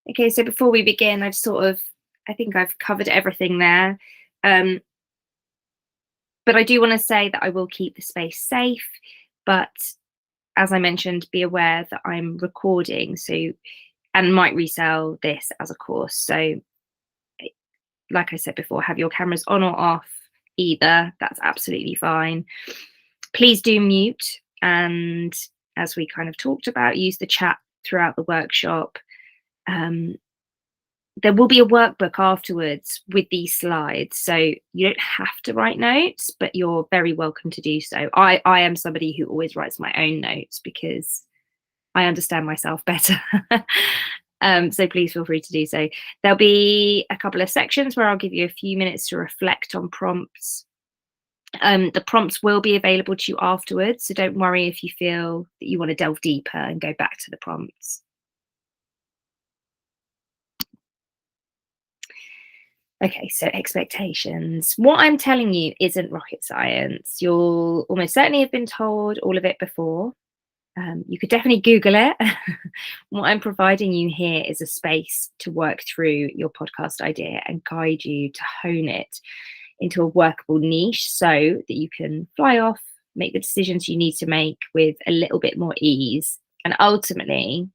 Okay, so before we begin, I think I've covered everything there. Um, but I do want to say that I will keep the space safe. But as I mentioned, be aware that I'm recording, so and might resell this as a course. So, like I said before, have your cameras on or off either. That's absolutely fine. Please do mute. And as we kind of talked about, use the chat throughout the workshop. Um, there will be a workbook afterwards with these slides, so you don't have to write notes, but you're very welcome to do so. I am somebody who always writes my own notes because I understand myself better. So please feel free to do so. There'll be a couple of sections where I'll give you a few minutes to reflect on prompts. The prompts will be available to you afterwards, so don't worry if you feel that you want to delve deeper and go back to the prompts. Okay, so expectations. What I'm telling you isn't rocket science. You'll almost certainly have been told all of it before. You could definitely Google it. What I'm providing you here is a space to work through your podcast idea and guide you to hone it into a workable niche so that you can fly off, make the decisions you need to make with a little bit more ease. And ultimately,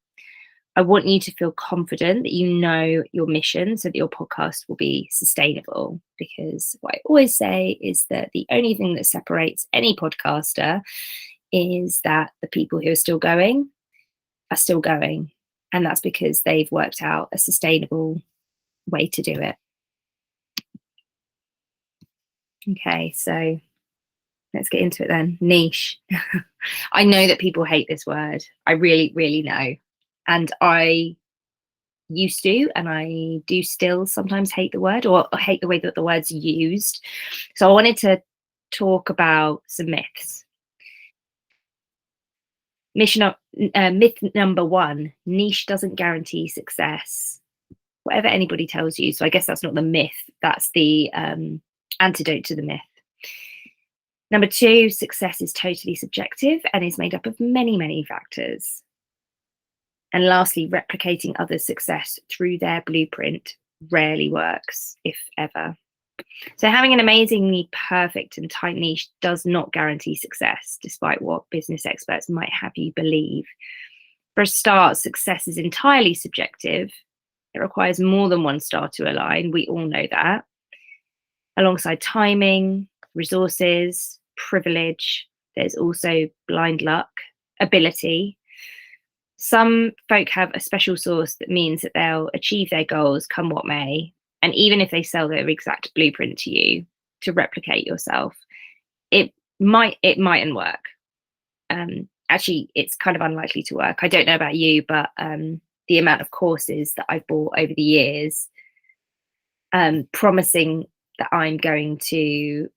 I want you to feel confident that you know your mission so that your podcast will be sustainable. Because what I always say is that the only thing that separates any podcaster is that the people who are still going are still going. And that's because they've worked out a sustainable way to do it. Okay, so let's get into it then. Niche. I know that people hate this word. I really, really know. And I used to, and I do still sometimes hate the word, or hate the way that the word's used. So I wanted to talk about some myths. Myth number one: niche doesn't guarantee success. Whatever anybody tells you. So I guess that's not the myth. That's the antidote to the myth. Number two: success is totally subjective and is made up of many, many factors. And lastly, replicating others' success through their blueprint rarely works, if ever. So having an amazingly perfect and tight niche does not guarantee success, despite what business experts might have you believe. For a start, success is entirely subjective. It requires more than one star to align. We all know that. Alongside timing, resources, privilege, there's also blind luck, ability. Some folk have a special sauce that means that they'll achieve their goals come what may. And even if they sell their exact blueprint to you to replicate yourself, it mightn't work. Actually, it's kind of unlikely to work. I don't know about you, but the amount of courses that I've bought over the years, promising that I'm going to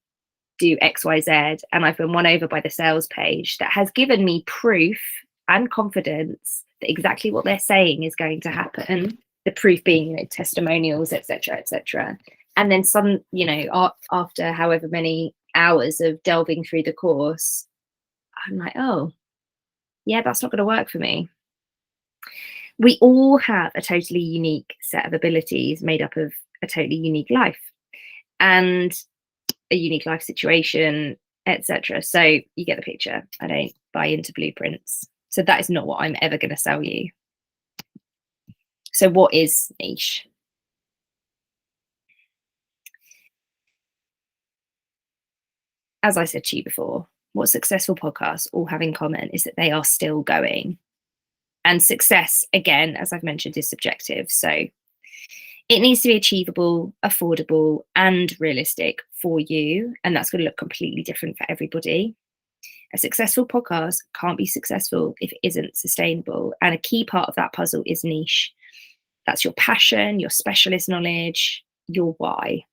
do XYZ, and I've been won over by the sales page that has given me proof and confidence that exactly what they're saying is going to happen. The proof being, testimonials, etc., etc. And then some, after however many hours of delving through the course, I'm like, oh, yeah, that's not going to work for me. We all have a totally unique set of abilities made up of a totally unique life and a unique life situation, etc. So you get the picture. I don't buy into blueprints. So that is not what I'm ever going to sell you. So what is niche? As I said to you before, what successful podcasts all have in common is that they are still going. And success, again, as I've mentioned, is subjective. So it needs to be achievable, affordable, and realistic for you. And that's going to look completely different for everybody. A successful podcast can't be successful if it isn't sustainable. And a key part of that puzzle is niche. That's your passion, your specialist knowledge, your why.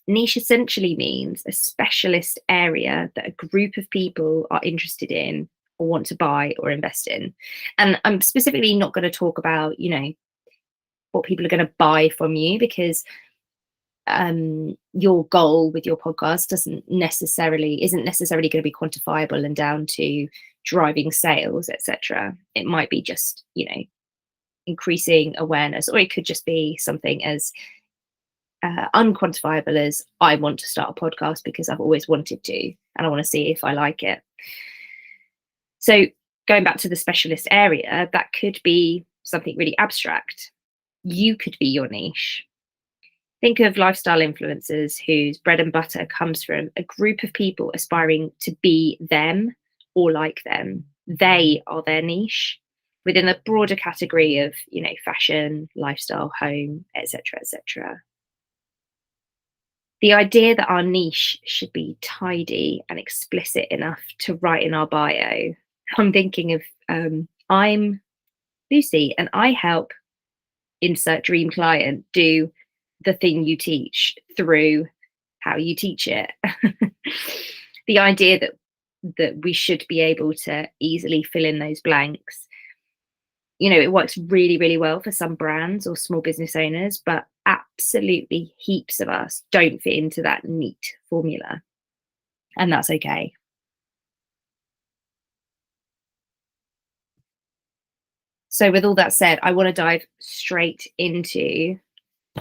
Niche essentially means a specialist area that a group of people are interested in or want to buy or invest in. And I'm specifically not going to talk about, what people are going to buy from you, because your goal with your podcast isn't necessarily going to be quantifiable and down to driving sales, etc. It might be just, increasing awareness, or it could just be something as unquantifiable as I want to start a podcast because I've always wanted to and I want to see if I like it. So, going back to the specialist area, that could be something really abstract. You could be your niche. Think of lifestyle influencers whose bread and butter comes from a group of people aspiring to be them or like them. They are their niche within a broader category of, fashion, lifestyle, home, etc., etc. The idea that our niche should be tidy and explicit enough to write in our bio. I'm thinking of I'm Lucy and I help insert dream client do the thing you teach through how you teach it. The idea that we should be able to easily fill in those blanks, it works really, really well for some brands or small business owners, but absolutely heaps of us don't fit into that neat formula. And that's okay. So, with all that said, I want to dive straight into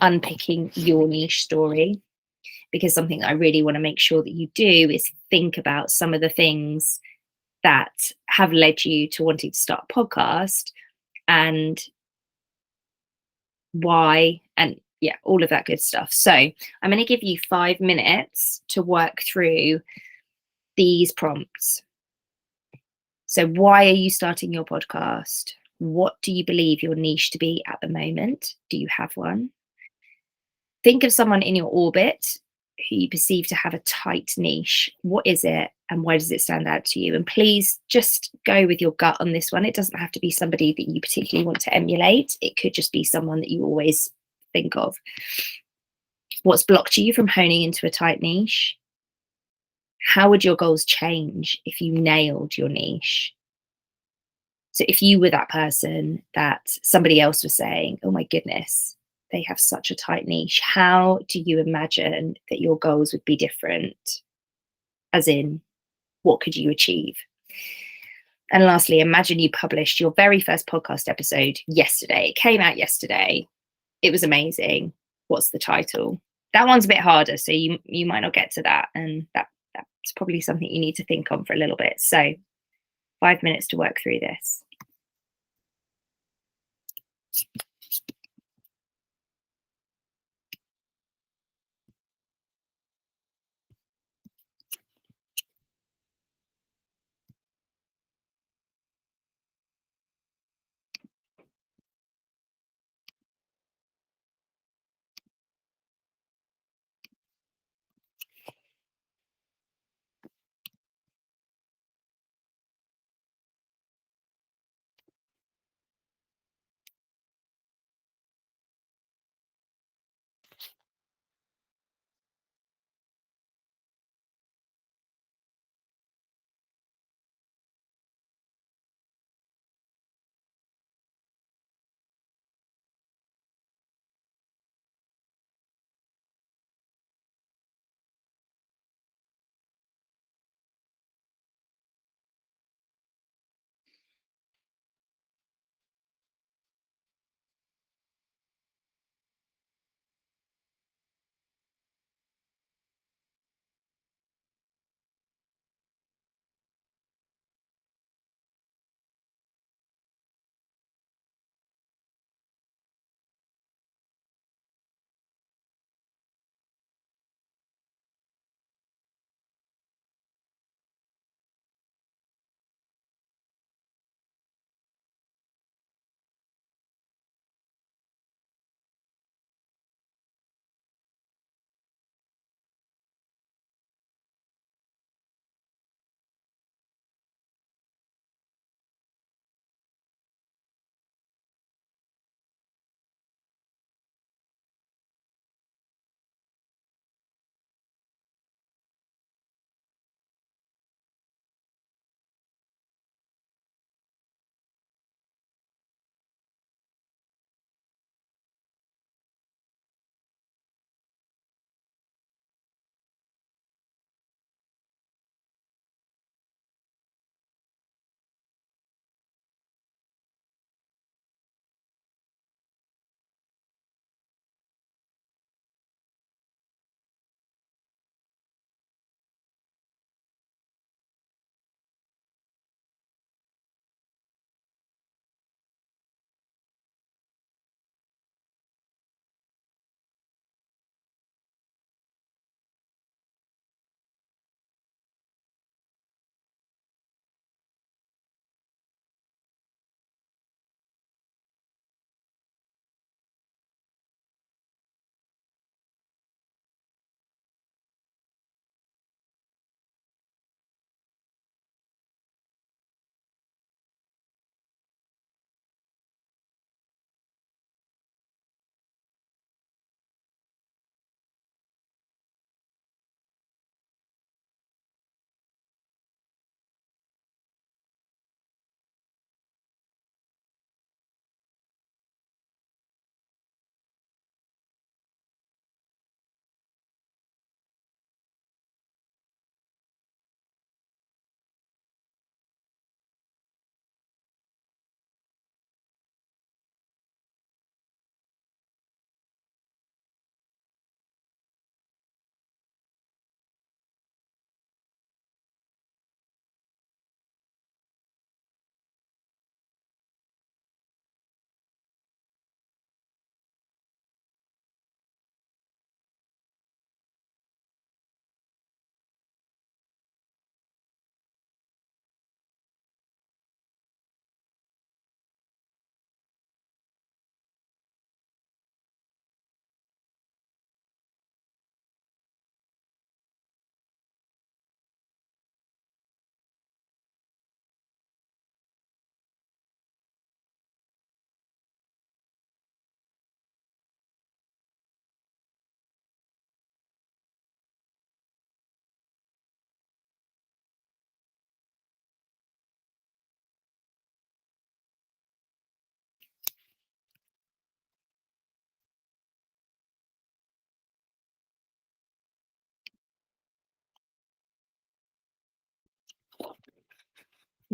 unpicking your niche story, because something I really want to make sure that you do is think about some of the things that have led you to wanting to start a podcast and why, and yeah, all of that good stuff. So I'm going to give you 5 minutes to work through these prompts. So why are you starting your podcast? What do you believe your niche to be at the moment? Do you have one? Think of someone in your orbit who you perceive to have a tight niche. What is it and why does it stand out to you? And please just go with your gut on this one. It doesn't have to be somebody that you particularly want to emulate. It could just be someone that you always think of. What's blocked you from honing into a tight niche? How would your goals change if you nailed your niche? So if you were that person that somebody else was saying, oh my goodness, they have such a tight niche, how do you imagine that your goals would be different? As in, what could you achieve? And lastly, imagine you published your very first podcast episode yesterday. It came out yesterday. It was amazing. What's the title? That one's a bit harder, so you might not get to that. And that's probably something you need to think on for a little bit. So 5 minutes to work through this.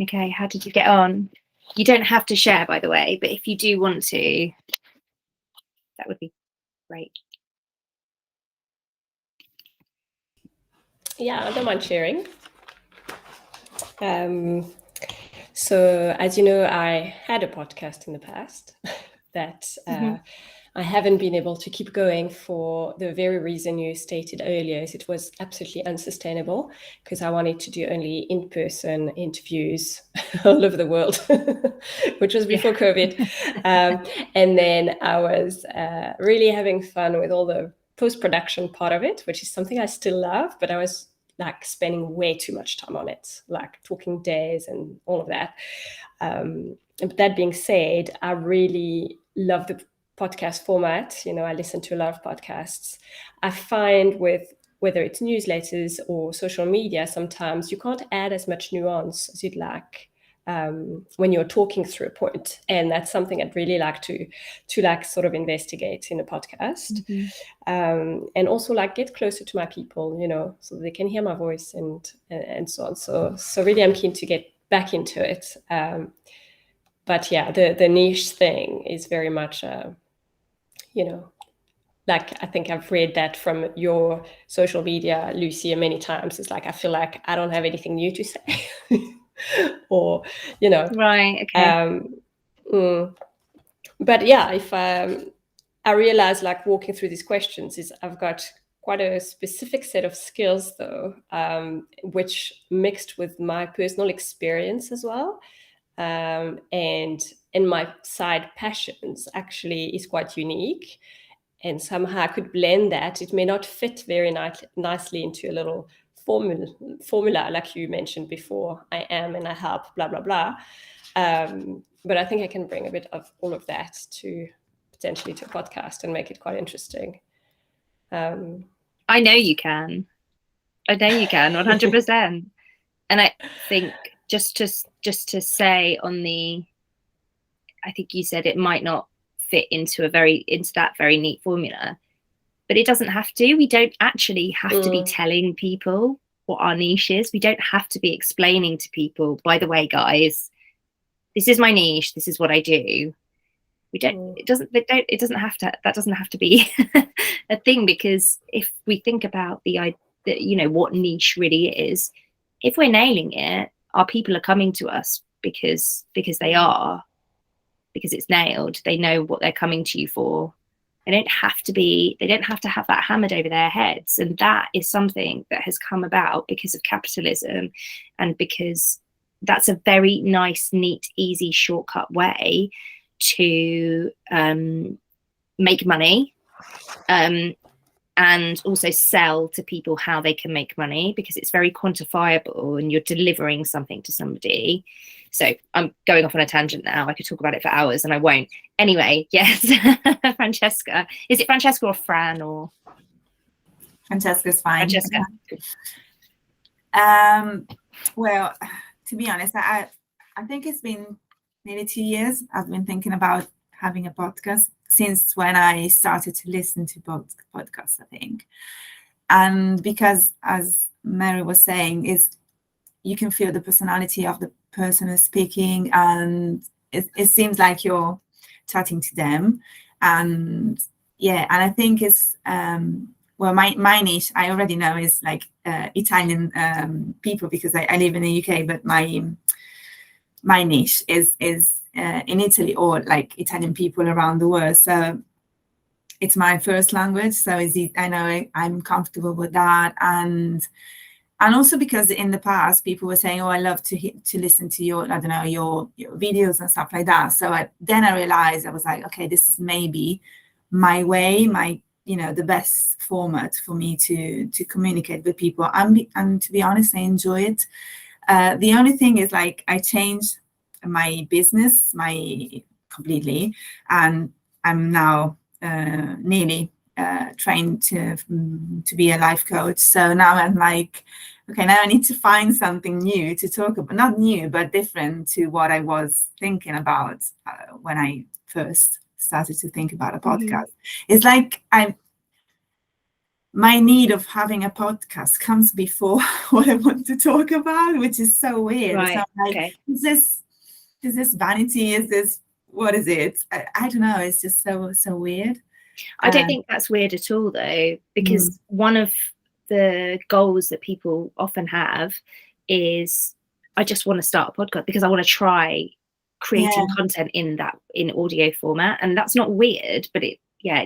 Okay, how did you get on? You don't have to share, by the way, but if you do want to, that would be great. Yeah, I don't mind sharing. So, as you know, I had a podcast in the past that I haven't been able to keep going for the very reason you stated earlier, is it was absolutely unsustainable because I wanted to do only in-person interviews all over the world, which was before COVID. And then I was really having fun with all the post-production part of it, which is something I still love, but I was like spending way too much time on it, like talking days and all of that. But that being said, I really love the podcast format. You know, I listen to a lot of podcasts. I find with whether it's newsletters or social media, sometimes you can't add as much nuance as you'd like when you're talking through a point, and that's something I'd really like to like sort of investigate in a podcast, and also like get closer to my people, you know, so they can hear my voice and so on. So really, I'm keen to get back into it. But yeah, the niche thing is very much, you know, like I think I've read that from your social media, Lucia, many times. It's like I feel like I don't have anything new to say, or you know, Right. Okay. But yeah, if I realize, like walking through these questions, is I've got quite a specific set of skills, though, which mixed with my personal experience as well, and my side passions actually is quite unique. And somehow I could blend that. It may not fit very nicely into a little formula like you mentioned before. I am and I help, blah, blah, blah. But I think I can bring a bit of all of that to potentially to a podcast and make it quite interesting. I know you can. I know you can, 100%. And I think just to say on the, I think you said it might not fit into that very neat formula, but it doesn't have to. We don't actually have to be telling people what our niche is. We don't have to be explaining to people, by the way, guys, this is my niche, this is what I do. We don't, it doesn't have to, that doesn't have to be a thing, because if we think about you know, what niche really is, if we're nailing it, our people are coming to us because they are, because it's nailed. They know what they're coming to you for. They don't have to have that hammered over their heads. And that is something that has come about because of capitalism, and because that's a very nice, neat, easy, shortcut way to make money, and also sell to people how they can make money, because it's very quantifiable and you're delivering something to somebody. So I'm going off on a tangent now. I could talk about it for hours and I won't. Anyway, yes. Francesca. Is it Francesca or Fran or? Francesca's fine. Francesca. Well, to be honest, I think it's been maybe 2 years I've been thinking about having a podcast, since when I started to listen to podcasts, I think. And because, as Mary was saying, is you can feel the personality of the person who's speaking, and it seems like you're chatting to them. And yeah, and I think it's well, my niche, I already know, is like Italian people, because I live in the UK, but my niche is in Italy, or like Italian people around the world. So it's my first language, so I know I'm comfortable with that. And also because in the past people were saying, oh, I love to listen to your, I don't know, your videos and stuff like that. So then I realized, I was like, okay, this is maybe my way, you know, the best format for me to communicate with people. And to be honest, I enjoy it. The only thing is, like, I changed my business completely, and I'm now nearly trained to be a life coach. So now I'm like, okay, now I need to find something new to talk about, not new, but different to what I was thinking about when I first started to think about a podcast. It's like my need of having a podcast comes before what I want to talk about, which is so weird. Right. So I'm like, Okay. is this vanity? Is this, what is it? I don't know. It's just so weird. I don't think that's weird at all, though, because one of the goals that people often have is, I just want to start a podcast because I want to try creating content in audio format. And that's not weird, but it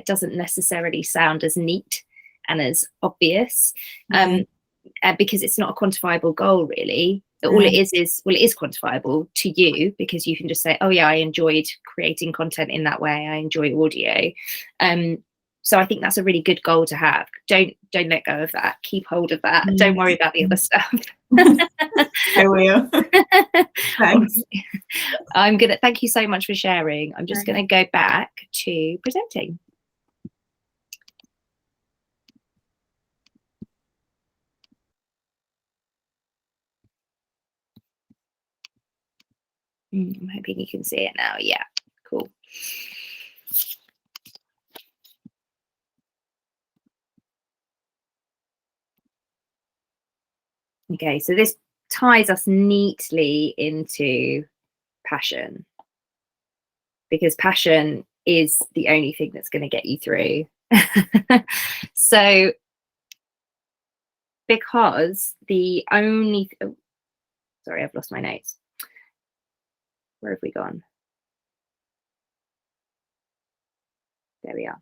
doesn't necessarily sound as neat and as obvious, because it's not a quantifiable goal, really. All it is quantifiable to you, because you can just say, oh yeah, I enjoyed creating content in that way, I enjoy audio. So I think that's a really good goal to have. Don't let go of that. Keep hold of that. Don't worry about the other stuff. I will. Thanks. I'm gonna thank you so much for sharing. I'm just gonna go back to presenting. I'm hoping you can see it now. Yeah, cool. Okay, so this ties us neatly into passion, because passion is the only thing that's going to get you through. So, because the only sorry, I've lost my notes. Where have we gone? There we are.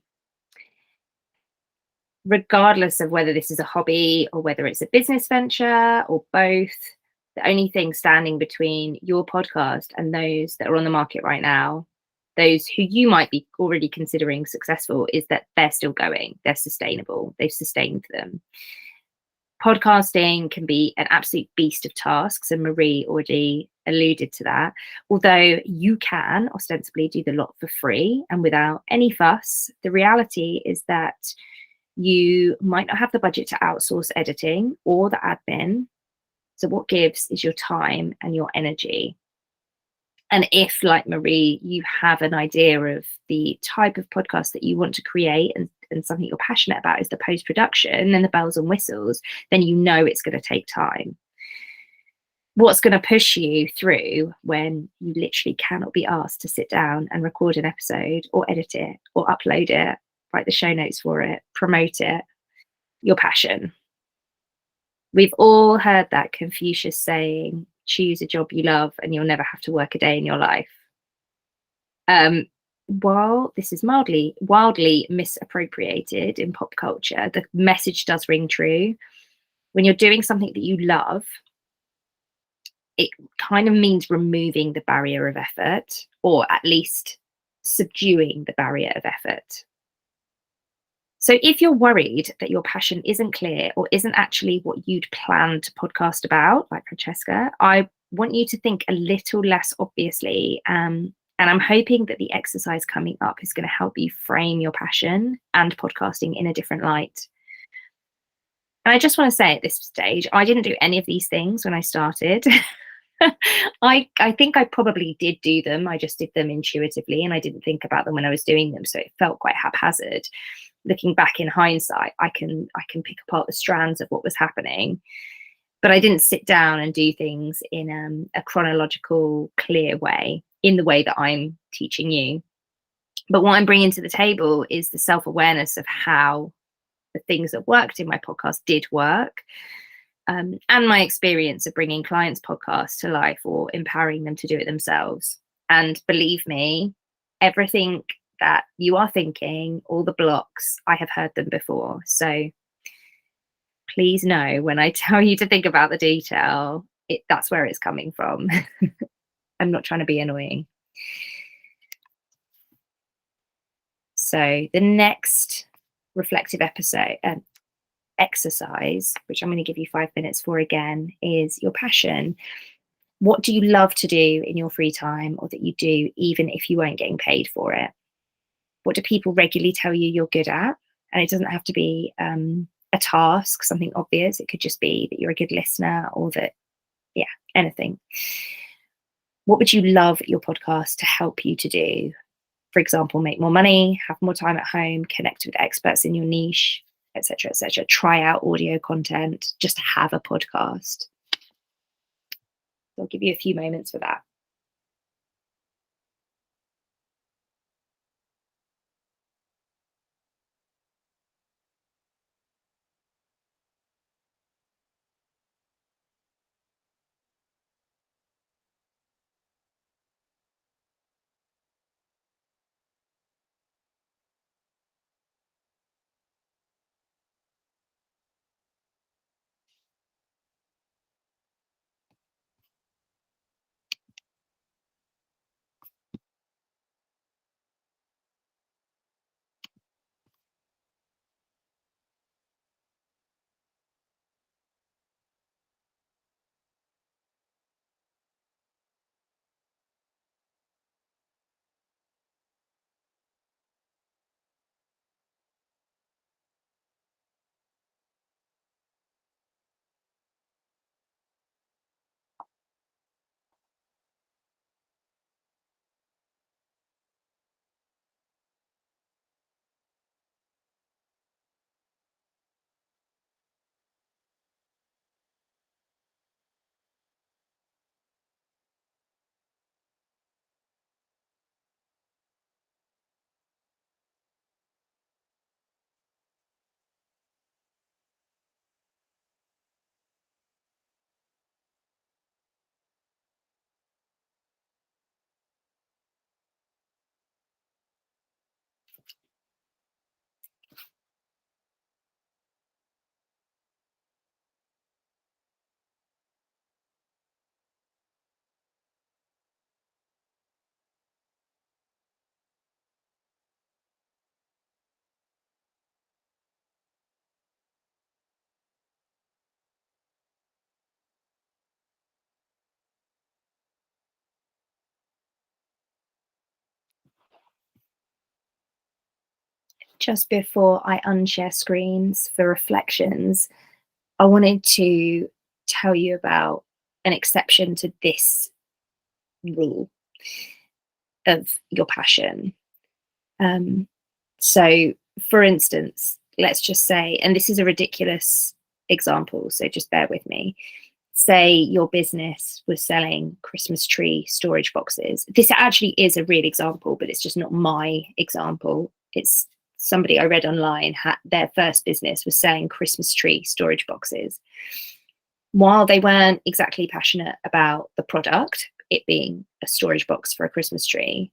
Regardless of whether this is a hobby or whether it's a business venture or both, the only thing standing between your podcast and those that are on the market right now, those who you might be already considering successful, is that they're still going, they're sustainable, they've sustained them. Podcasting can be an absolute beast of tasks, and Marie already alluded to that. Although you can ostensibly do the lot for free and without any fuss, the reality is that you might not have the budget to outsource editing or the admin. So what gives is your time and your energy. And if, like Marie, you have an idea of the type of podcast that you want to create, and something you're passionate about is the post-production and the bells and whistles, then you know it's going to take time. What's going to push you through when you literally cannot be asked to sit down and record an episode or edit it or upload it, write the show notes for it, promote it? Your passion. We've all heard that Confucius saying, choose a job you love and you'll never have to work a day in your life. While this is wildly misappropriated in pop culture, the message does ring true. When you're doing something that you love, it kind of means removing the barrier of effort, or at least subduing the barrier of effort. So if you're worried that your passion isn't clear or isn't actually what you'd planned to podcast about, like Francesca, I want you to think a little less obviously. And I'm hoping that the exercise coming up is going to help you frame your passion and podcasting in a different light. And I just want to say at this stage, I didn't do any of these things when I started. I think I probably did do them. I just did them intuitively and I didn't think about them when I was doing them. So it felt quite haphazard. Looking back in hindsight, I can pick apart the strands of what was happening, but I didn't sit down and do things in a chronological, clear way, in the way that I'm teaching you. But what I'm bringing to the table is the self-awareness of how the things that worked in my podcast did work, and my experience of bringing clients' podcasts to life or empowering them to do it themselves. And believe me, everything that you are thinking, all the blocks, I have heard them before. So please know when I tell you to think about the detail, that's where it's coming from. I'm not trying to be annoying. So the next reflective exercise, which I'm going to give you 5 minutes for again, is your passion. What do you love to do in your free time, or that you do even if you weren't getting paid for it? What do people regularly tell you you're good at? And it doesn't have to be a task, something obvious. It could just be that you're a good listener, or that, anything. What would you love your podcast to help you to do? For example, make more money, have more time at home, connect with experts in your niche. etc., etc. Try out audio content, just have a podcast. I'll give you a few moments for that. Just before I unshare screens for reflections, I wanted to tell you about an exception to this rule of your passion. So, for instance, let's just say, and this is a ridiculous example, so just bear with me. Say your business was selling Christmas tree storage boxes. This actually is a real example, but it's just not my example. It's somebody I read online, their first business was selling Christmas tree storage boxes. While they weren't exactly passionate about the product, it being a storage box for a Christmas tree,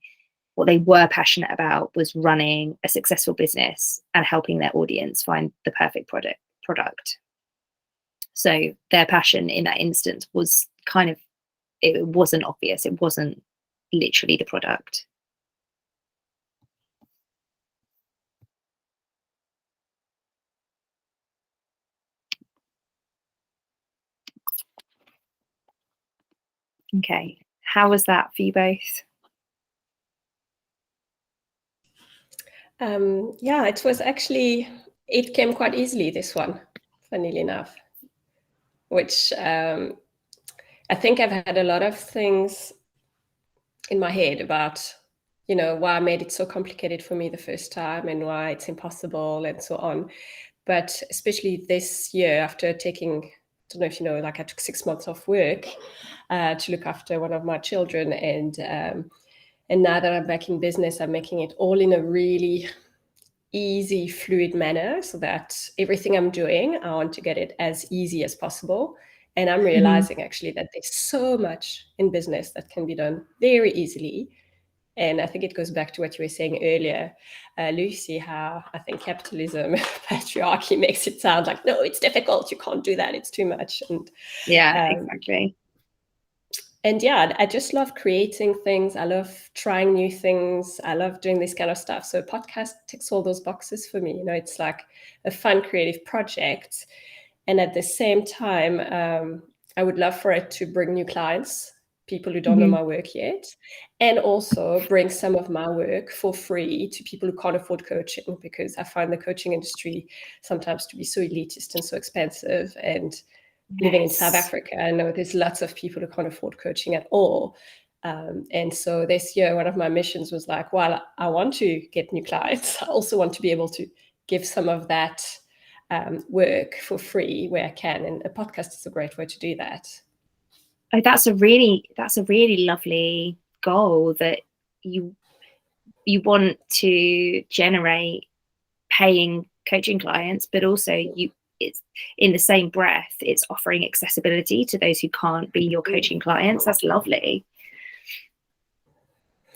what they were passionate about was running a successful business and helping their audience find the perfect product. So their passion in that instance was it wasn't obvious. It wasn't literally the product. Okay, how was that for you both? Yeah, it was actually, it came quite easily, this one, funnily enough, which I think I've had a lot of things in my head about, why I made it so complicated for me the first time and why it's impossible and so on. But especially this year, after taking, I don't know if you know, like I took 6 months off work to look after one of my children. And now that I'm back in business, I'm making it all in a really easy, fluid manner so that everything I'm doing, I want to get it as easy as possible. And I'm realizing actually that there's so much in business that can be done very easily. And I think it goes back to what you were saying earlier, Lucy, how I think capitalism, patriarchy makes it sound like, no, it's difficult, you can't do that, it's too much. And yeah, exactly. And yeah, I just love creating things. I love trying new things. I love doing this kind of stuff. So podcast ticks all those boxes for me. It's like a fun creative project. And at the same time, I would love for it to bring new clients, people who don't know my work yet, and also bring some of my work for free to people who can't afford coaching, because I find the coaching industry sometimes to be so elitist and so expensive. And living in South Africa, I know there's lots of people who can't afford coaching at all. And so this year, one of my missions was like, while I want to get new clients, I also want to be able to give some of that work for free where I can, and a podcast is a great way to do that. Oh, that's a really lovely goal, that you want to generate paying coaching clients, but also it's in the same breath, it's offering accessibility to those who can't be your coaching clients. That's lovely.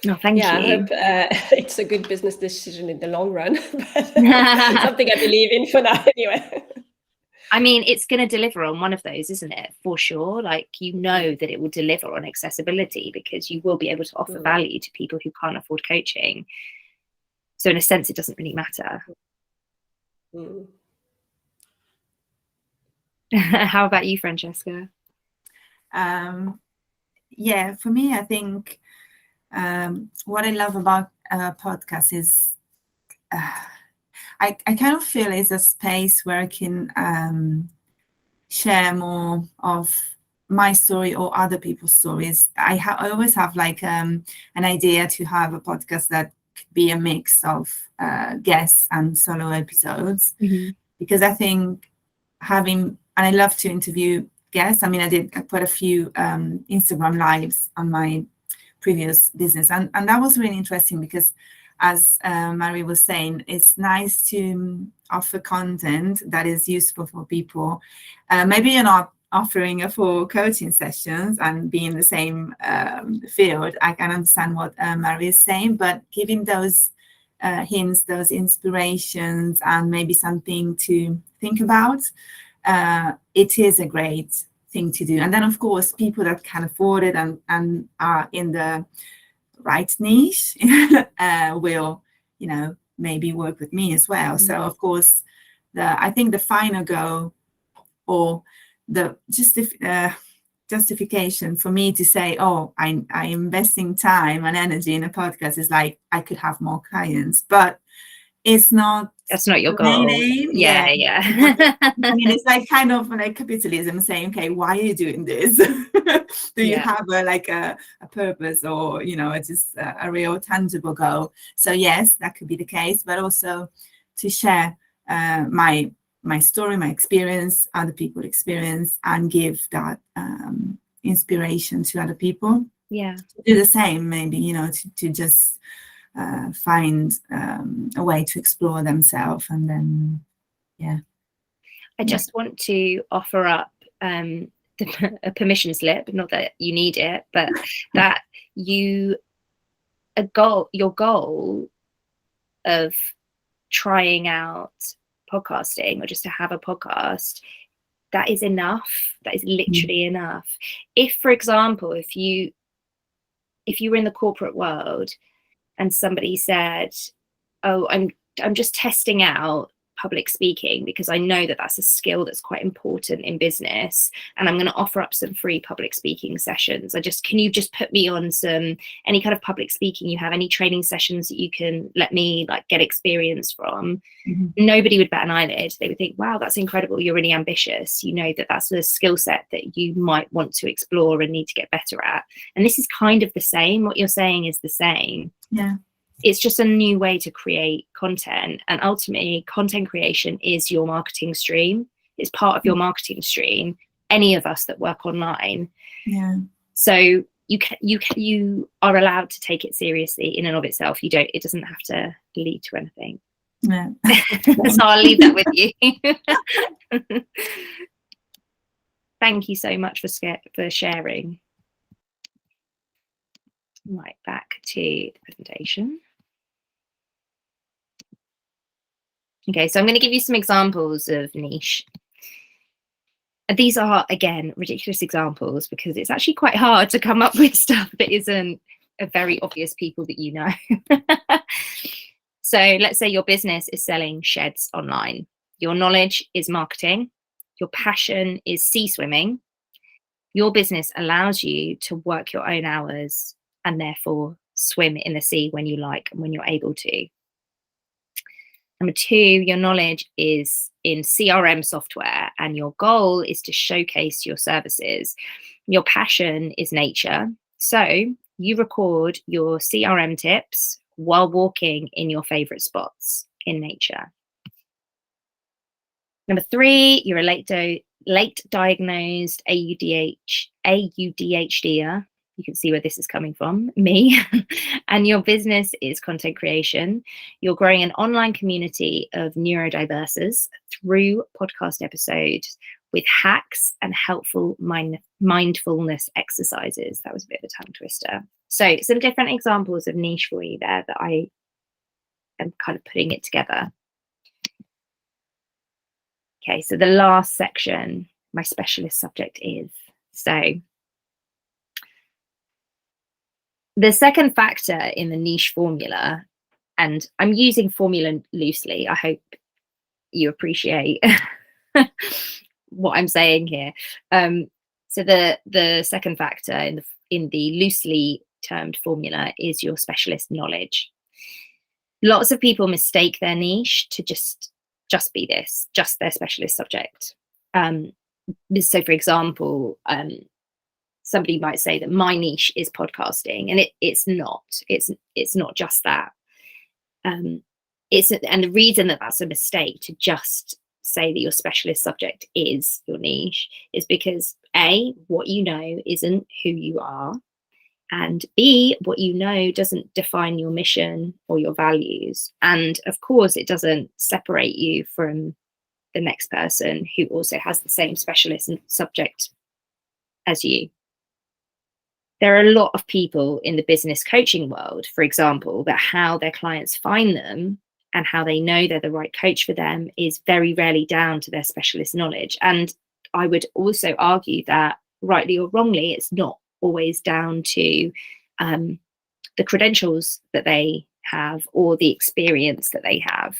Oh, thank you. I hope it's a good business decision in the long run, but something I believe in for now anyway. I mean, it's going to deliver on one of those, isn't it? For sure. Like, you know that it will deliver on accessibility, because you will be able to offer value to people who can't afford coaching. So in a sense, it doesn't really matter. How about you, Francesca? Yeah, for me, I think what I love about podcasts is I kind of feel it's a space where I can share more of my story or other people's stories. I always have like an idea to have a podcast that could be a mix of guests and solo episodes, because I think and I love to interview guests. I mean, I put a few Instagram lives on my previous business, and that was really interesting, because as Marie was saying, it's nice to offer content that is useful for people. Maybe you're not offering a full coaching sessions and be in the same field. I can understand what Marie is saying, but giving those hints, those inspirations, and maybe something to think about, it is a great thing to do. And then, of course, people that can afford it and are in the right niche will, maybe work with me as well. So, of course, I think the final goal, or the justification for me to say, oh, I'm investing time and energy in a podcast, is like, I could have more clients, but that's not your goal. Yeah. I mean, it's like kind of like capitalism saying, okay, why are you doing this? Do you have a purpose, or it's just a real tangible goal? So yes, that could be the case, but also to share my story, my experience, other people's experience, and give that inspiration to other people. Yeah, do the same, maybe, to just find a way to explore themselves. And then I just want to offer up a permission slip, not that you need it, but that your goal of trying out podcasting, or just to have a podcast, that is enough. That is literally enough. If, for example, if you were in the corporate world and somebody said, oh, I'm just testing out public speaking because I know that that's a skill that's quite important in business, and I'm going to offer up some free public speaking sessions. Can you just put me on any kind of public speaking you have, any training sessions that you can let me get experience from? Nobody would bat an eyelid. They would think, wow, that's incredible, you're really ambitious, that that's a skill set that you might want to explore and need to get better at. And this is kind of the same. What you're saying is the same. It's just a new way to create content, and ultimately content creation is your marketing stream. It's part of your marketing stream, any of us that work online. So you are allowed to take it seriously in and of itself. It doesn't have to lead to anything. So I'll leave that with you. Thank you so much for sharing. Right, back to the presentation. Okay, so I'm going to give you some examples of niche. And these are, again, ridiculous examples, because it's actually quite hard to come up with stuff that isn't a very obvious people that you know. So let's say your business is selling sheds online. Your knowledge is marketing. Your passion is sea swimming. Your business allows you to work your own hours and therefore swim in the sea when you like and when you're able to. Number 2, your knowledge is in CRM software, and your goal is to showcase your services. Your passion is nature. So you record your CRM tips while walking in your favorite spots in nature. Number 3, you're a late diagnosed AUDHDer. You can see where this is coming from, me. And your business is content creation. You're growing an online community of neurodiversers through podcast episodes with hacks and helpful mindfulness exercises. That was a bit of a tongue twister. So some different examples of niche for you there that I am kind of putting it together. Okay, so the last section, my specialist subject is. So the second factor in the niche formula, and I'm using formula loosely, I hope you appreciate what I'm saying here. So the second factor in the loosely termed formula is your specialist knowledge. Lots of people mistake their niche to just be this, just their specialist subject. So for example, somebody might say that my niche is podcasting, and it's not just that. And the reason that that's a mistake to just say that your specialist subject is your niche is because A, what you know isn't who you are, and B, what you know doesn't define your mission or your values. And of course, it doesn't separate you from the next person who also has the same specialist subject as you. There are a lot of people in the business coaching world, for example, that how their clients find them and how they know they're the right coach for them is very rarely down to their specialist knowledge. And I would also argue that, rightly or wrongly, it's not always down to the credentials that they have or the experience that they have.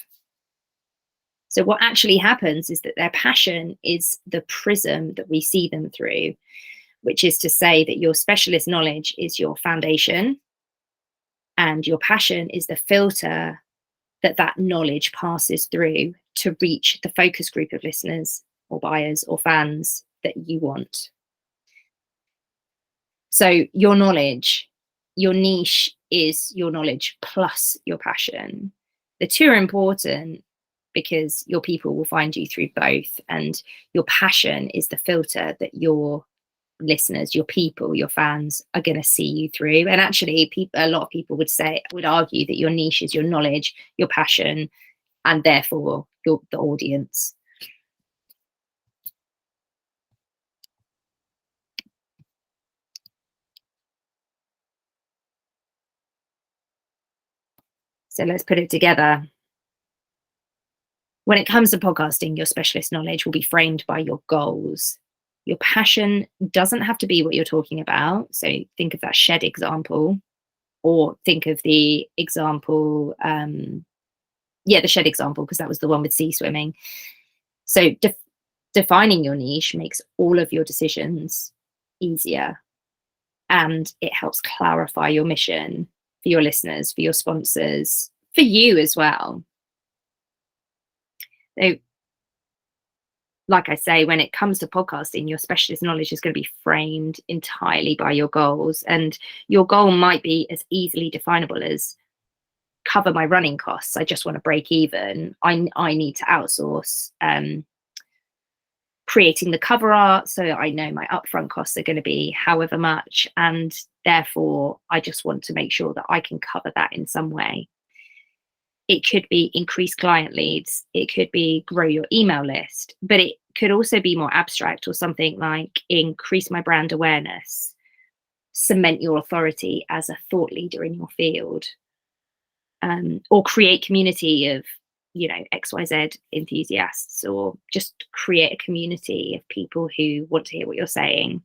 So what actually happens is that their passion is the prism that we see them through, which is to say that your specialist knowledge is your foundation and your passion is the filter that knowledge passes through to reach the focus group of listeners or buyers or fans that you want. So your knowledge, your niche is your knowledge plus your passion. The two are important because your people will find you through both, and your passion is the filter that your listeners, your people, your fans are going to see you through. And actually, a lot of people would argue that your niche is your knowledge, your passion, and therefore the audience. So let's put it together. When it comes to podcasting, your specialist knowledge will be framed by your goals. Your passion doesn't have to be what you're talking about. So think of that shed example, or think of the example, the shed example, because that was the one with sea swimming. So defining your niche makes all of your decisions easier, and it helps clarify your mission for your listeners, for your sponsors, for you as well. So, like I say, when it comes to podcasting, your specialist knowledge is going to be framed entirely by your goals, and your goal might be as easily definable as cover my running costs. I just want to break even. I need to outsource creating the cover art, so I know my upfront costs are going to be however much, and therefore I just want to make sure that I can cover that in some way. It could be increase client leads, it could be grow your email list, but it could also be more abstract, or something like increase my brand awareness, cement your authority as a thought leader in your field, or create community of XYZ enthusiasts, or just create a community of people who want to hear what you're saying.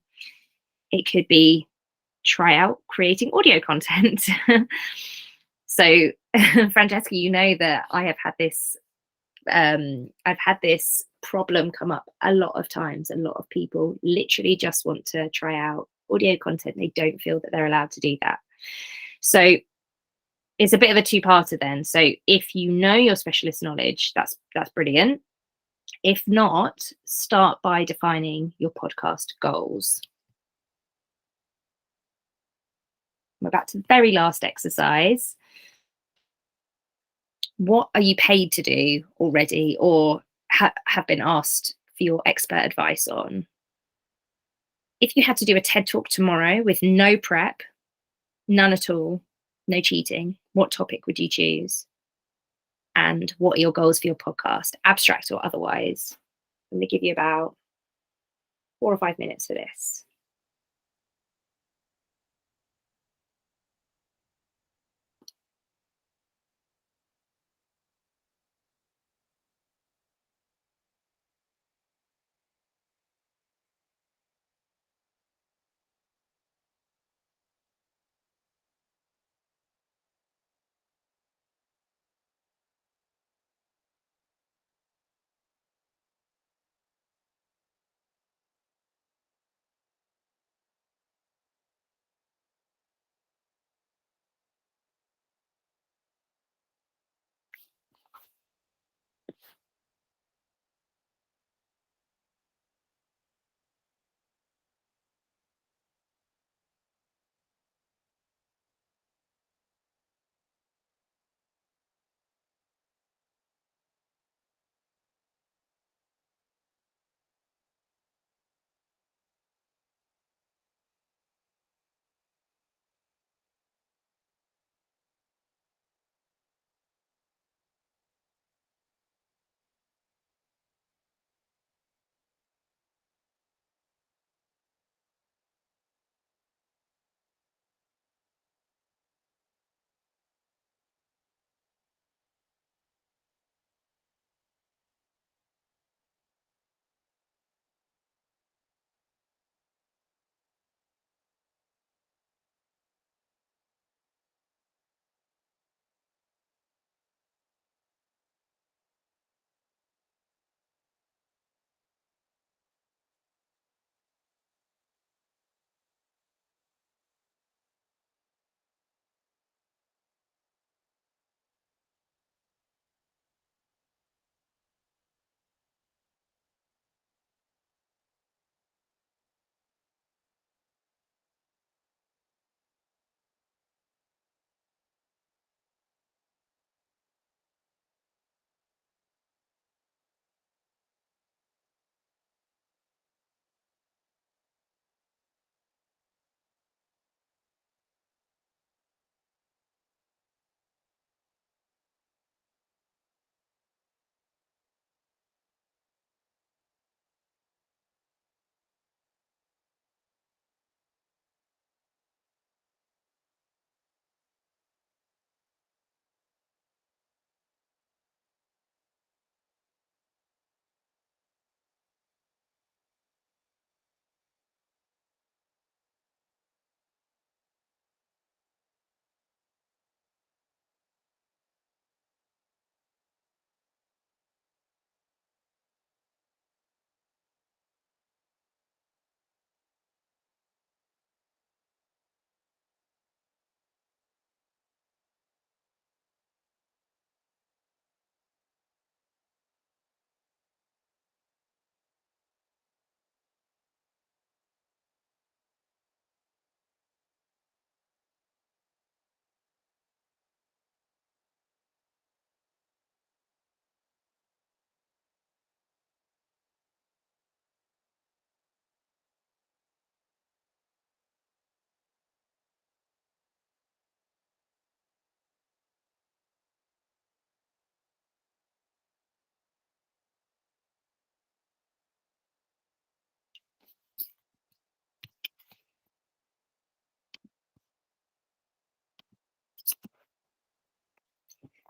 It could be try out creating audio content. So Francesca, you know that I have had this I've had this problem come up a lot of times. A lot of people literally just want to try out audio content. They don't feel that they're allowed to do that. So it's a bit of a two-parter then. So if you know your specialist knowledge, that's brilliant. If not, start by defining your podcast goals. We're back to the very last exercise. What are you paid to do already, or have been asked for your expert advice on. If you had to do a TED Talk tomorrow with no prep, none at all, no cheating, what topic would you choose? And what are your goals for your podcast, abstract or otherwise? I'm going to give you about 4 or 5 minutes for this.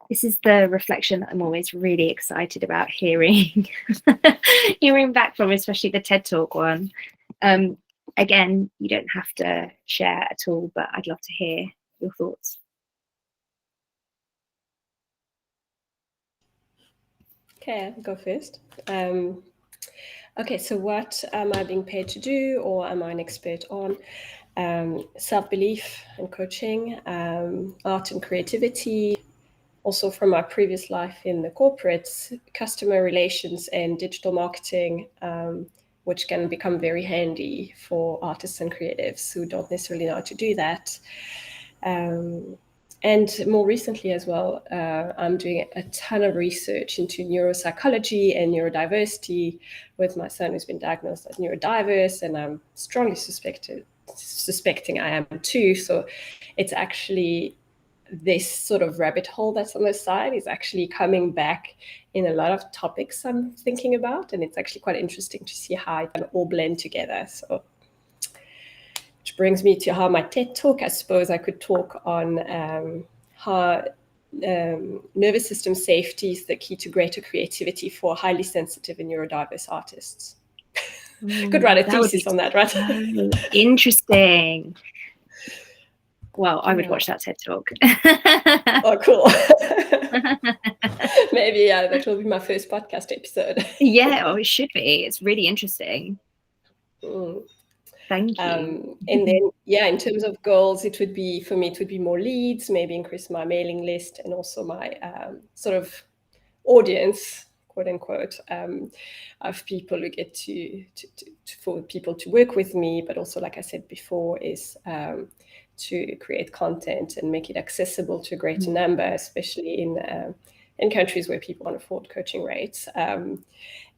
This is the reflection that I'm always really excited about hearing, hearing back from, especially the TED Talk one. Again, you don't have to share at all, but I'd love to hear your thoughts. Okay, I'll go first. Okay, so what am I being paid to do, or am I an expert on? Self-belief and coaching, art and creativity. Also from my previous life in the corporates, customer relations and digital marketing, which can become very handy for artists and creatives who don't necessarily know how to do that. And more recently as well, I'm doing a ton of research into neuropsychology and neurodiversity with my son who's been diagnosed as neurodiverse, and I'm strongly suspecting I am too. So it's actually this sort of rabbit hole that's on the side is actually coming back in a lot of topics I'm thinking about, and it's actually quite interesting to see how it can all blend together. So, which brings me to how my TED talk, I suppose I could talk on how nervous system safety is the key to greater creativity for highly sensitive and neurodiverse artists. Could write a thesis on that, right? So interesting. Well, I would watch that TED talk. Oh, cool. Maybe that will be my first podcast episode. Yeah, oh, it should be. It's really interesting. Thank you. And then, yeah, in terms of goals, it would be, for me, it would be more leads, maybe increase my mailing list and also my sort of audience, quote unquote, of people who get for people to work with me. But also, like I said before, is to create content and make it accessible to a greater number, especially in countries where people can't afford coaching rates.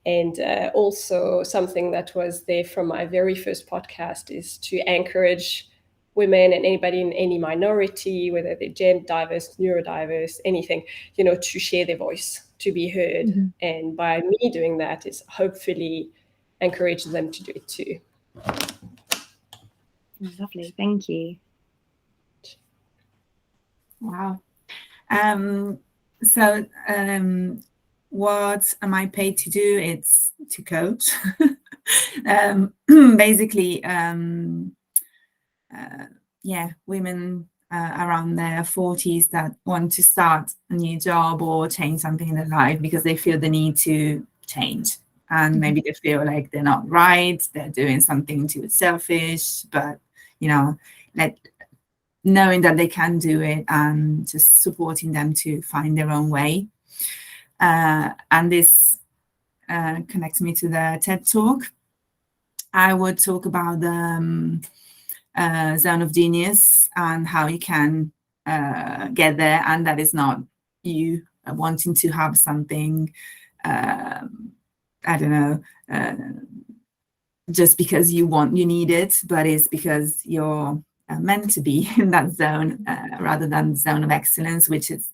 And also something that was there from my very first podcast is to encourage women and anybody in any minority, whether they're gender diverse, neurodiverse, anything, to share their voice, to be heard. Mm-hmm. And by me doing that is hopefully encourage them to do it too. Lovely, thank you. Wow. What am I paid to do? It's to coach. Basically, women around their 40s that want to start a new job or change something in their life because they feel the need to change. And maybe they feel like they're not right, they're doing something too selfish, but, knowing that they can do it and just supporting them to find their own way. And this connects me to the TED Talk. I would talk about the zone of genius and how you can get there, and that is not you wanting to have something, just because you need it, but it's because you're meant to be in that zone rather than the zone of excellence, which is,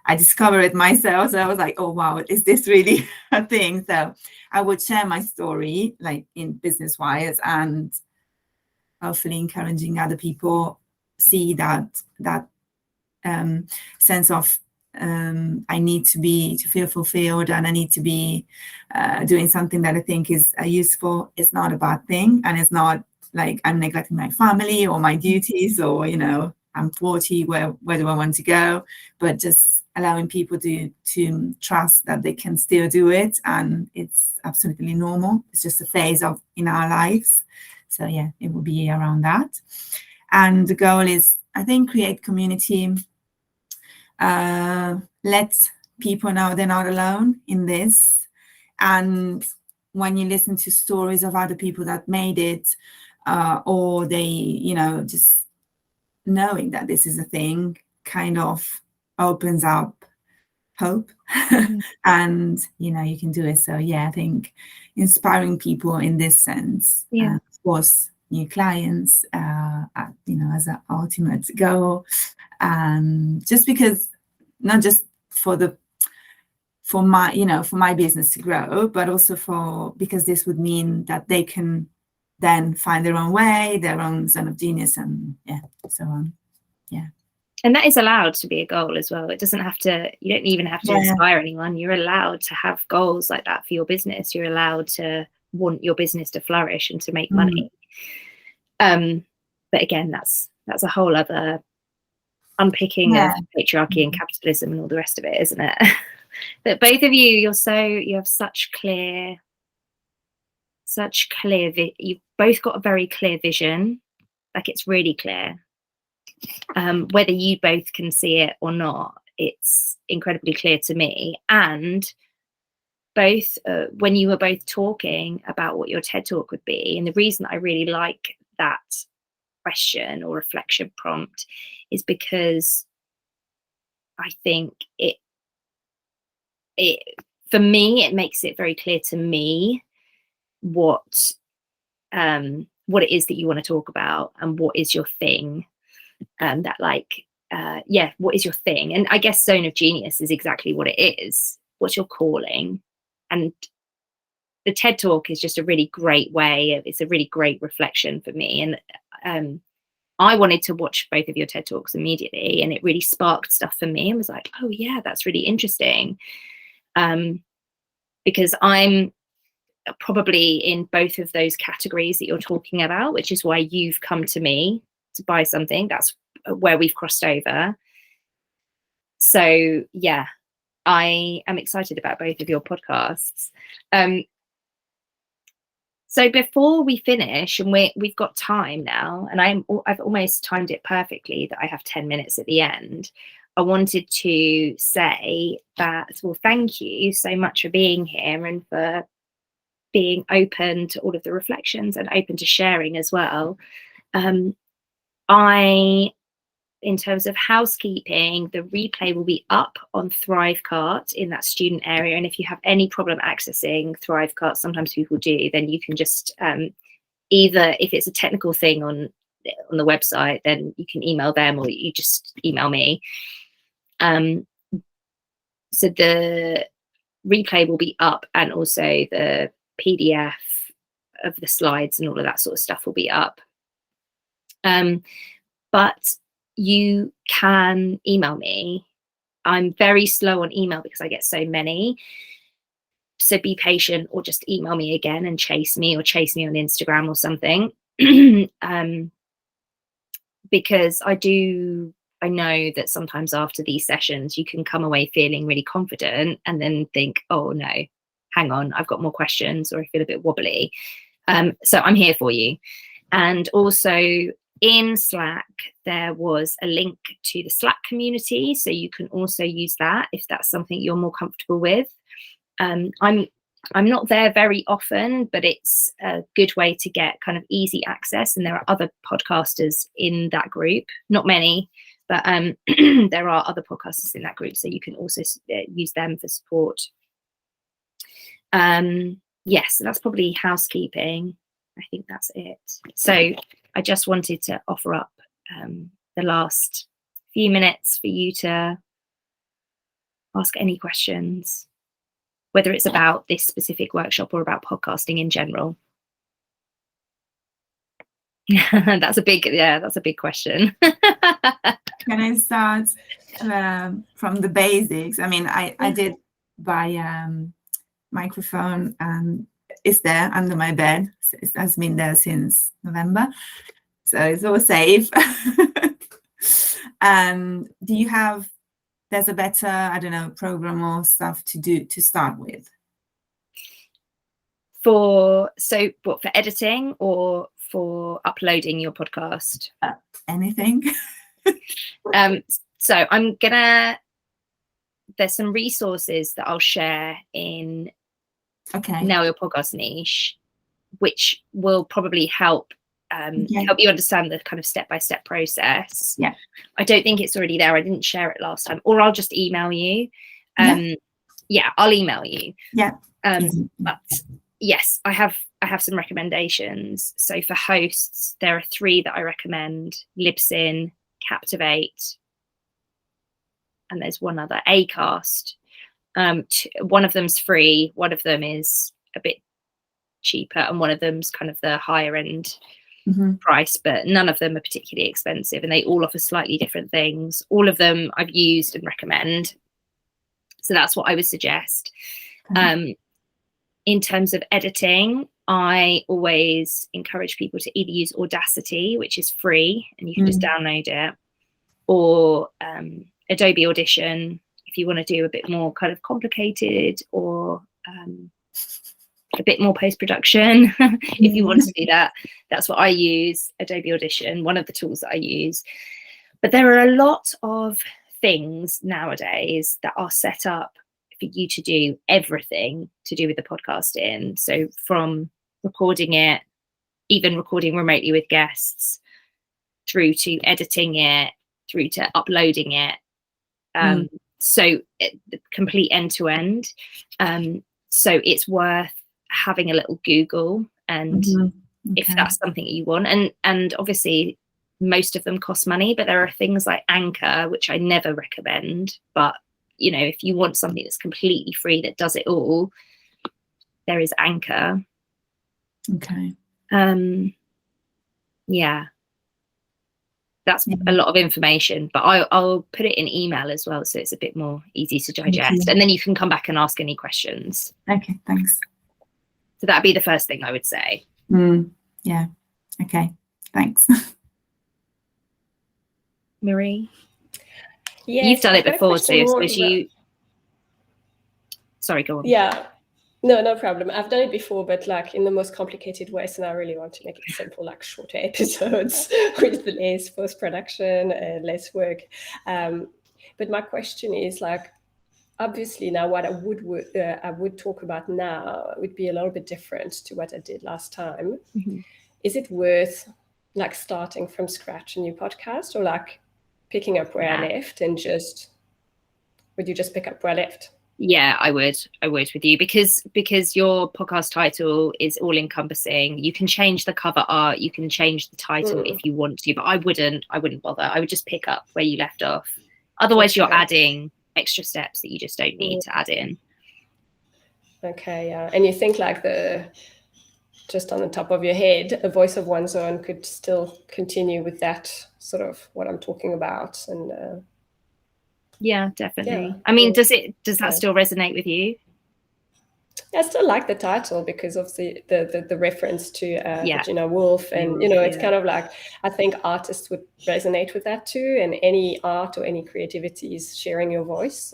I discovered it myself. So I was like, oh, wow, is this really a thing? So I would share my story, like in business wise, and hopefully encouraging other people see that sense of I need to feel fulfilled, and I need to be doing something that I think is useful. It's not a bad thing, and it's not like I'm neglecting my family or my duties, or I'm 40, where do I want to go? But just allowing people to trust that they can still do it, and it's absolutely normal. It's just a phase in our lives. So yeah, it will be around that. And the goal is, I think, create community, let people know they're not alone in this. And when you listen to stories of other people that made it, or they, just knowing that this is a thing kind of opens up hope. And you can do it. So yeah, I think inspiring people in this sense, of course, new clients, as an ultimate goal, just because, not just for my business to grow, but also because this would mean that they can then find their own way, their own zone of genius, and so on. Yeah. And that is allowed to be a goal as well. It doesn't have to, you don't even have to inspire anyone. You're allowed to have goals like that for your business. You're allowed to want your business to flourish and to make money. But again, that's a whole other unpicking of patriarchy and capitalism and all the rest of it, isn't it? But both of you, you have such clear, you've both got a very clear vision. Like, it's really clear. Whether you both can see it or not, it's incredibly clear to me. And both, when you were both talking about what your TED Talk would be, and the reason I really like that question or reflection prompt is because I think it for me, it makes it very clear to me what it is that you want to talk about and what is your thing. What is your thing? And I guess Zone of Genius is exactly what it is. What's your calling? And the TED Talk is just a really great way. It's a really great reflection for me. And I wanted to watch both of your TED Talks immediately, and it really sparked stuff for me and was like, oh yeah, that's really interesting. Because I'm probably in both of those categories that you're talking about, which is why you've come to me to buy something. That's where we've crossed over. So yeah, I am excited about both of your podcasts. So before we finish, and we've got time now, and I've almost timed it perfectly that I have 10 minutes at the end. I wanted to say that, well, thank you so much for being here and for being open to all of the reflections and open to sharing as well. In terms of housekeeping, the replay will be up on Thrivecart in that student area. And if you have any problem accessing Thrivecart, sometimes people do, then you can just either, if it's a technical thing on the website, then you can email them or you just email me. So the replay will be up, and also the PDF of the slides and all of that sort of stuff will be up. But you can email me. I'm very slow on email because I get so many. So be patient, or just email me again and chase me on Instagram or something. Because I know that sometimes after these sessions, you can come away feeling really confident and then think, oh no, hang on, I've got more questions, or I feel a bit wobbly. So I'm here for you. And also in Slack, there was a link to the Slack community. So you can also use that if that's something you're more comfortable with. I'm not there very often, but it's a good way to get kind of easy access. And there are other podcasters in that group, not many, but there are other podcasters in that group. So you can also use them for support. Yes, that's probably housekeeping. I think that's it. So I just wanted to offer up the last few minutes for you to ask any questions, whether it's about this specific workshop or about podcasting in general. That's a big question. Can I start from the basics? I mean, I did buy microphone, and it's there under my bed. It has been there since November, so it's all safe. And do you have, there's a better, I don't know, program or stuff to do to start with? For editing or for uploading your podcast? Anything. So there's some resources that I'll share in Nail Your Podcast Niche, which will probably help you understand the kind of step-by-step process. Yeah. I don't think it's already there. I didn't share it last time, or I'll just email you. I'll email you. Yeah. But yes, I have some recommendations. So for hosts, there are 3 that I recommend: Libsyn, Captivate, and there's one other, Acast. One of them's free, one of them is a bit cheaper, and one of them's kind of the higher end price, but none of them are particularly expensive, and they all offer slightly different things. All of them I've used and recommend, so that's what I would suggest. In terms of editing, I always encourage people to either use Audacity, which is free and you can just download it, or Adobe Audition if you want to do a bit more kind of complicated, or a bit more post-production. If you want to do that, that's what I use, Adobe Audition, one of the tools that I use. But there are a lot of things nowadays that are set up for you to do everything to do with the podcasting. So from recording it, even recording remotely with guests, through to editing it, through to uploading it. So complete end to end. So it's worth having a little Google, and if that's something you want, and obviously most of them cost money, but there are things like Anchor, which I never recommend. But you know, if you want something that's completely free that does it all, there is Anchor. Okay. Yeah. That's a lot of information, but I'll put it in email as well, so it's a bit more easy to digest, and then you can come back and ask any questions. Okay, thanks. So that'd be the first thing I would say. Yeah. Okay, thanks. Marie? Yes, You've done it before, so you... Sorry, go on. Yeah. No problem. I've done it before, but like in the most complicated ways, and I really want to make it simple, like shorter episodes with less post-production and less work. But my question is, like, obviously now what I would talk about now would be a little bit different to what I did last time. Is it worth like starting from scratch a new podcast, or like picking up where I left, and would you just pick up where I left? Yeah, I would with you, because your podcast title is all encompassing. You can change the cover art, you can change the title if you want to, but I wouldn't bother. I would just pick up where you left off. Otherwise you're adding extra steps that you just don't need to add in. Okay, yeah. And you think like just on the top of your head, a voice of one's own could still continue with that sort of what I'm talking about, and yeah, definitely. I mean, does that still resonate with you? I still like the title because of the reference to Virginia Woolf, and you know, it's kind of like, I think artists would resonate with that too, and any art or any creativity is sharing your voice,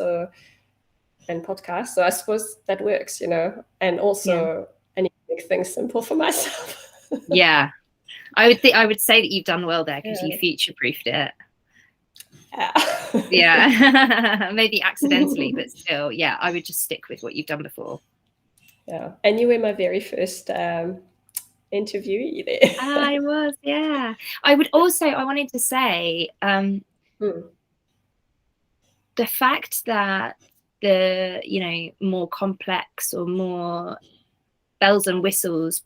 and podcast. So I suppose that works, you know, and also I need to make things simple for myself. Yeah, I would say that you've done well there, because you future-proofed it. Yeah. Maybe accidentally, but still, yeah, I would just stick with what you've done before. Yeah, and you were my very first interviewee there. I was, yeah. I wanted to say the fact that the, you know, more complex or more bells and whistles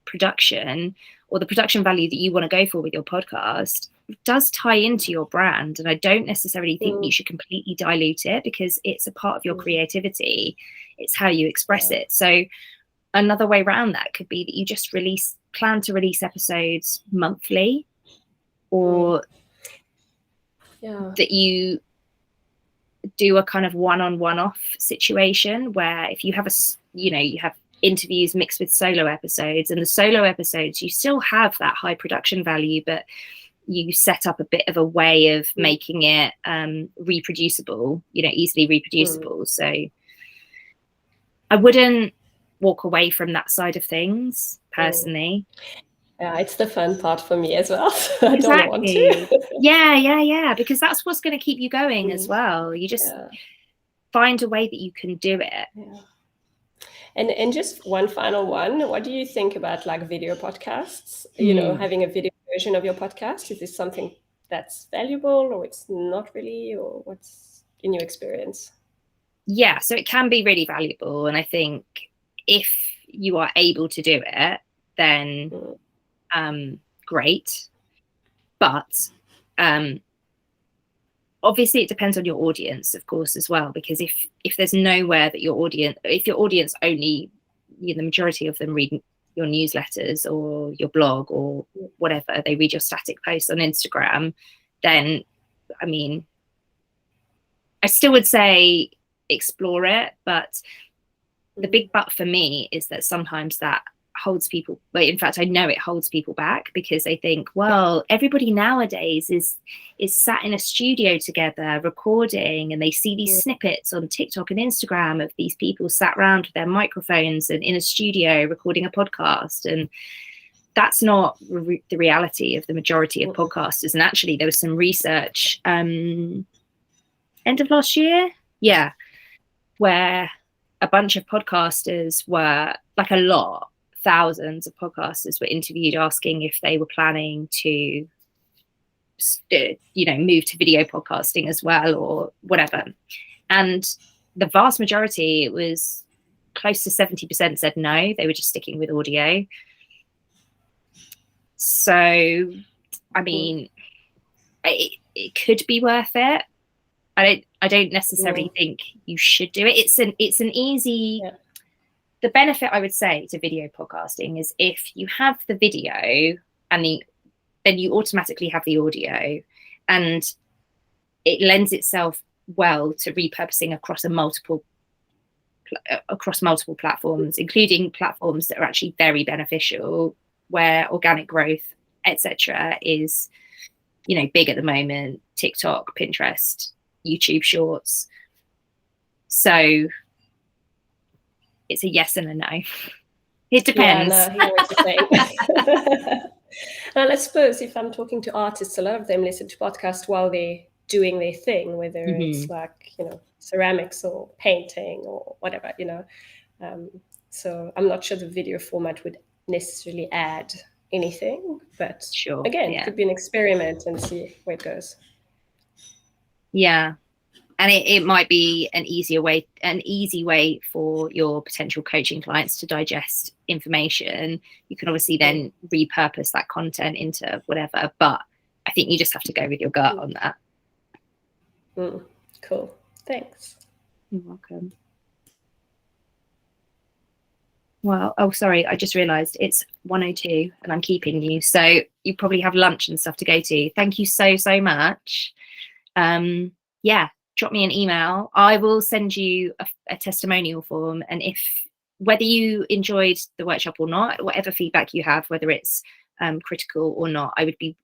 production, or the production value that you want to go for with your podcast, does tie into your brand. And I don't necessarily think you should completely dilute it, because it's a part of your creativity. It's how you express it. So another way around that could be that you just plan to release episodes monthly, or that you do a kind of one-on-one off situation, where if you have you have interviews mixed with solo episodes, and the solo episodes, you still have that high production value, but you set up a bit of a way of making it reproducible, you know, easily reproducible. So I wouldn't walk away from that side of things personally. Yeah, it's the fun part for me as well. So I don't want to. Yeah, because that's what's going to keep you going as well. You just find a way that you can do it. Yeah. And just one final one. What do you think about like video podcasts? You know, having a video version of your podcast, is this something that's valuable, or it's not really, or what's in your experience? Yeah, so it can be really valuable, and I think if you are able to do it, then great. But obviously it depends on your audience, of course, as well, because if there's nowhere that your audience only, you know, the majority of them read your newsletters or your blog or whatever, they read your static posts on Instagram, then I mean, I still would say explore it, but the big but for me is that sometimes that holds people, in fact I know it holds people back, because they think, well, everybody nowadays is sat in a studio together recording, and they see these snippets on TikTok and Instagram of these people sat around with their microphones and in a studio recording a podcast, and that's not the reality of the majority of podcasters. And actually there was some research end of last year, where a bunch of podcasters were, like thousands of podcasters were interviewed asking if they were planning to move to video podcasting as well, or whatever. And the vast majority, it was close to 70% said no, they were just sticking with audio. So, I mean, it could be worth it. I don't necessarily think you should do it. It's an easy. Yeah. The benefit, I would say, to video podcasting is if you have the video and then you automatically have the audio, and it lends itself well to repurposing across multiple platforms, including platforms that are actually very beneficial, where organic growth, etc., is big at the moment. TikTok, Pinterest, YouTube Shorts. So it's a yes and a no. It depends. Yeah, no, I hear what you're saying. And I suppose if I'm talking to artists, a lot of them listen to podcasts while they're doing their thing, whether it's like, ceramics or painting or whatever, So I'm not sure the video format would necessarily add anything, but again, it could be an experiment and see where it goes. Yeah. And it might be an easy way for your potential coaching clients to digest information. You can obviously then repurpose that content into whatever, but I think you just have to go with your gut on that. Cool. Thanks. You're welcome. Well, oh, sorry, I just realised it's 1:02 and I'm keeping you. So you probably have lunch and stuff to go to. Thank you so much. Yeah. Drop me an email. I will send you a testimonial form, and whether you enjoyed the workshop or not, whatever feedback you have, whether it's critical or not, I'd be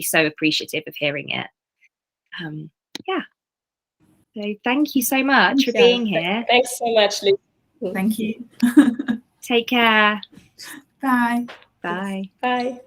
so appreciative of hearing it. Yeah. So thank you so much for being here. Thanks so much, Lucy. Thank you. Take care. Bye. Bye. Bye.